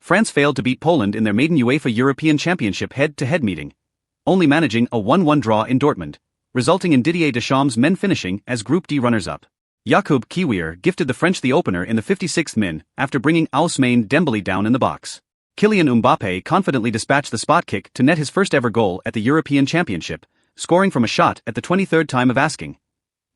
France failed to beat Poland in their maiden UEFA European Championship head-to-head meeting, only managing a 1-1 draw in Dortmund, resulting in Didier Deschamps' men finishing as Group D runners-up. Yacoub Kiwior gifted the French the opener in the 56th min after bringing Ousmane Dembele down in the box. Kylian Mbappé confidently dispatched the spot kick to net his first ever goal at the European Championship, scoring from a shot at the 23rd time of asking.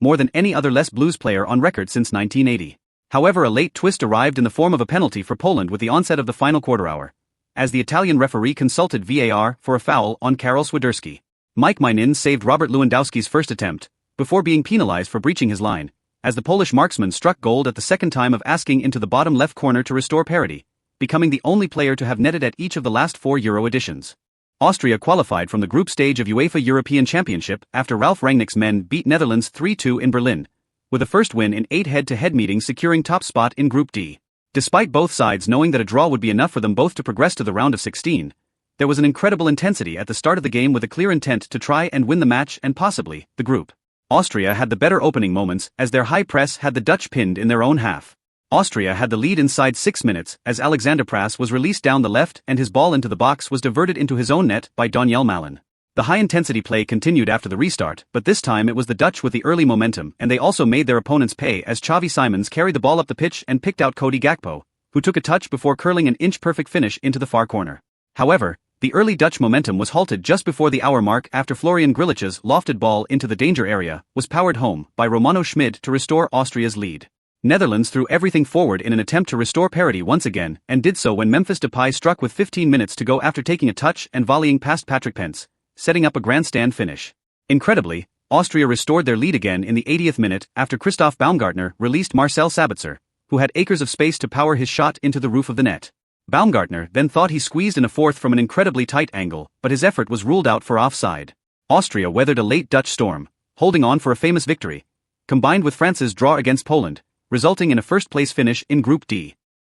More than any other Les Blues player on record since 1980. However, a late twist arrived in the form of a penalty for Poland with the onset of the final quarter hour, as the Italian referee consulted VAR for a foul on Karol Swiderski. Mike Mainin saved Robert Lewandowski's first attempt, before being penalized for breaching his line, as the Polish marksman struck gold at the second time of asking into the bottom left corner to restore parity, becoming the only player to have netted at each of the last 4 Euro editions. Austria qualified from the group stage of UEFA European Championship after Ralf Rangnick's men beat Netherlands 3-2 in Berlin, with a first win in 8 head-to-head meetings securing top spot in Group D. Despite both sides knowing that a draw would be enough for them both to progress to the round of 16, there was an incredible intensity at the start of the game with a clear intent to try and win the match and possibly the group. Austria had the better opening moments as their high press had the Dutch pinned in their own half. Austria had the lead inside 6 minutes as Alexander Prass was released down the left and his ball into the box was diverted into his own net by Daniel Malin. The high-intensity play continued after the restart, but this time it was the Dutch with the early momentum and they also made their opponents pay as Xavi Simons carried the ball up the pitch and picked out Cody Gakpo, who took a touch before curling an inch-perfect finish into the far corner. However, the early Dutch momentum was halted just before the hour mark after Florian Grillitsch's lofted ball into the danger area was powered home by Romano Schmid to restore Austria's lead. Netherlands threw everything forward in an attempt to restore parity once again and did so when Memphis Depay struck with 15 minutes to go after taking a touch and volleying past Patrick Pence, setting up a grandstand finish. Incredibly, Austria restored their lead again in the 80th minute after Christoph Baumgartner released Marcel Sabitzer, who had acres of space to power his shot into the roof of the net. Baumgartner then thought he squeezed in a fourth from an incredibly tight angle, but his effort was ruled out for offside. Austria weathered a late Dutch storm, holding on for a famous victory, combined with France's draw against Poland, resulting in a first-place finish in Group D.